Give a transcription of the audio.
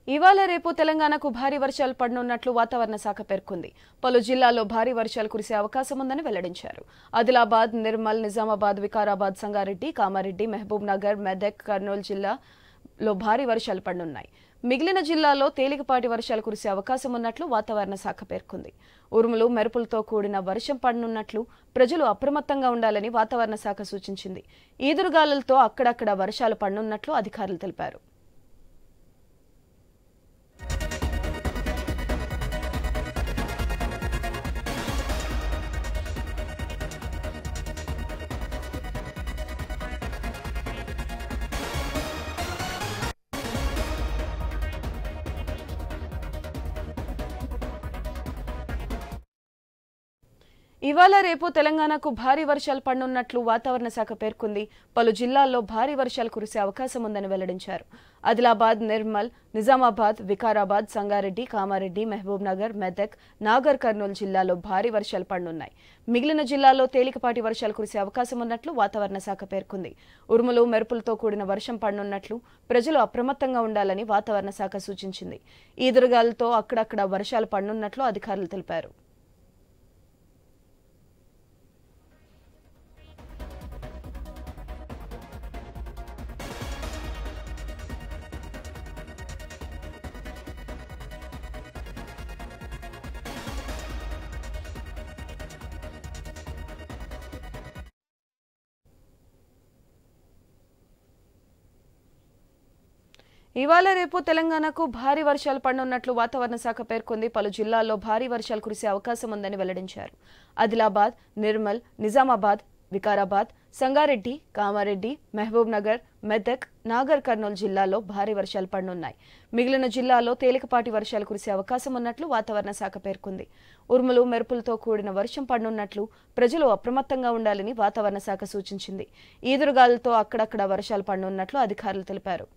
ఇవాళ రేపు తెలంగాణకు భారీ వర్షాలు పడనున్నట్లు వాతావరణ శాఖ పేర్కొంది. పలు జిల్లాల్లో భారీ వర్షాలు కురిసే అవకాశం ఉందని వెల్లడించారు. ఆదిలాబాద్, నిర్మల్, నిజామాబాద్, వికారాబాద్, సంగారెడ్డి, కామారెడ్డి, మహబూబ్ నగర్, మెదక్, కర్నూలు జిల్లాలో భారీ వర్షాలు పడనున్నాయి. మిగిలిన జిల్లాల్లో తేలికపాటి వర్షాలు కురిసే అవకాశం ఉన్నట్లు వాతావరణ శాఖ పేర్కొంది. ఉరుములు, మెరుపులతో కూడిన వర్షం పడనున్నట్లు ప్రజలు అప్రమత్తంగా ఉండాలని వాతావరణ శాఖ సూచించింది. ఈదురుగాలులతో అక్కడక్కడ వర్షాలు పడనున్నట్లు అధికారులు తెలిపారు. ఇవాళ రేపు తెలంగాణకు భారీ వర్షాలు పడనున్నట్లు వాతావరణ శాఖ పేర్కొంది. పలు జిల్లాల్లో భారీ వర్షాలు కురిసే అవకాశం ఉందని వెల్లడించారు. ఆదిలాబాద్, నిర్మల్, నిజామాబాద్, వికారాబాద్, సంగారెడ్డి, కామారెడ్డి, మహబూబ్ నగర్, మెదక్, నాగర్ కర్నూలు జిల్లాలో భారీ వర్షాలు పడనున్నాయి. మిగిలిన జిల్లాల్లో తేలికపాటి వర్షాలు కురిసే అవకాశం ఉన్నట్లు వాతావరణ శాఖ పేర్కొంది. ఉరుములు, మెరుపులతో కూడిన వర్షం పడనున్నట్లు ప్రజలు అప్రమత్తంగా ఉండాలని వాతావరణ శాఖ సూచించింది. ఈదురుగాలులతో అక్కడక్కడ వర్షాలు పడనున్నట్లు అధికారులు తెలిపారు. ఇవాళ రేపు తెలంగాణకు భారీ వర్షాలు పడనున్నట్లు వాతావరణ శాఖ పేర్కొంది. పలు జిల్లాల్లో భారీ వర్షాలు కురిసే అవకాశం ఉందని వెల్లడించారు. ఆదిలాబాద్, నిర్మల్, నిజామాబాద్, వికారాబాద్, సంగారెడ్డి, కామారెడ్డి, మహబూబ్ నగర్, మెదక్, నాగర్ కర్నూలు జిల్లాలో భారీ వర్షాలు పడనున్నాయి. మిగిలిన జిల్లాల్లో తేలికపాటి వర్షాలు కురిసే అవకాశం ఉన్నట్లు వాతావరణ శాఖ పేర్కొంది. ఉరుములు, మెరుపులతో కూడిన వర్షం పడనున్నట్లు ప్రజలు అప్రమత్తంగా ఉండాలని వాతావరణ శాఖ సూచించింది. ఈదురుగాలులతో అక్కడక్కడ వర్షాలు పడనున్నట్లు అధికారులు తెలిపారు.